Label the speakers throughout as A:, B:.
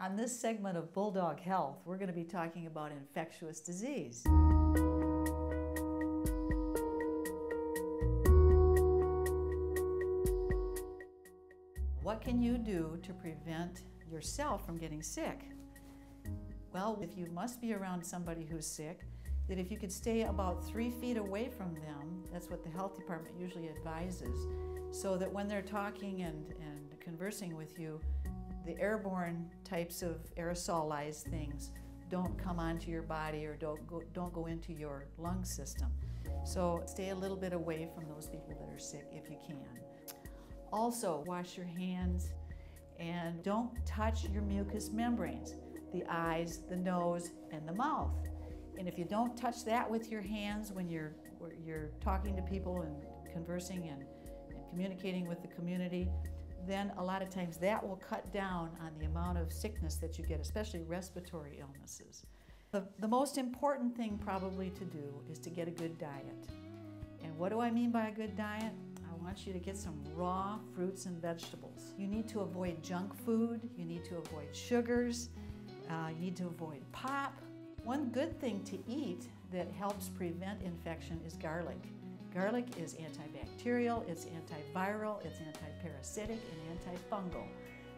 A: On this segment of Bulldog Health, we're going to be talking about infectious disease. What can you do to prevent yourself from getting sick? Well, if you must be around somebody who's sick, that if you could stay about 3 feet away from them, that's what the health department usually advises, so that when they're talking and conversing with you, the airborne types of aerosolized things don't come onto your body or don't go into your lung system. So stay a little bit away from those people that are sick if you can. Also, wash your hands and don't touch your mucous membranes, the eyes, the nose, and the mouth. And if you don't touch that with your hands when you're talking to people and conversing and communicating with the community, then a lot of times that will cut down on the amount of sickness that you get, especially respiratory illnesses. The most important thing probably to do is to get a good diet. And what do I mean by a good diet? I want you to get some raw fruits and vegetables. You need to avoid junk food, you need to avoid sugars, you need to avoid pop. One good thing to eat that helps prevent infection is garlic. Garlic is antibacterial, it's antiviral, it's antiparasitic, and antifungal.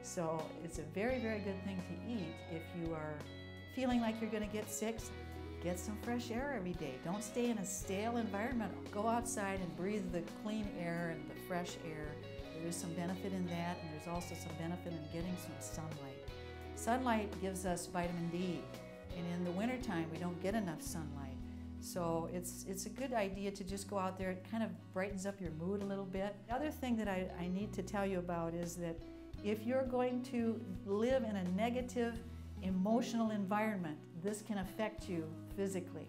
A: So it's a very, very good thing to eat if you are feeling like you're going to get sick. Get some fresh air every day. Don't stay in a stale environment. Go outside and breathe the clean air and the fresh air. There is some benefit in that, and there's also some benefit in getting some sunlight. Sunlight gives us vitamin D, and in the wintertime we don't get enough sunlight. So it's a good idea to just go out there. It kind of brightens up your mood a little bit. The other thing that I need to tell you about is that if you're going to live in a negative emotional environment, this can affect you physically.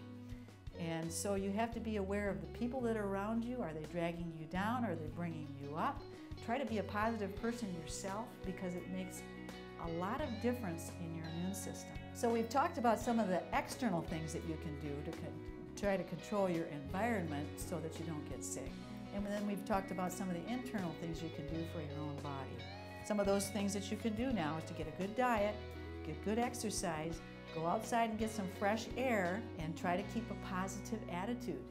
A: And so you have to be aware of the people that are around you. Are they dragging you down? Are they bringing you up? Try to be a positive person yourself, because it makes a lot of difference in your immune system. So we've talked about some of the external things that you can do to try to control your environment so that you don't get sick. And then we've talked about some of the internal things you can do for your own body. Some of those things that you can do now is to get a good diet, get good exercise, go outside and get some fresh air, and try to keep a positive attitude.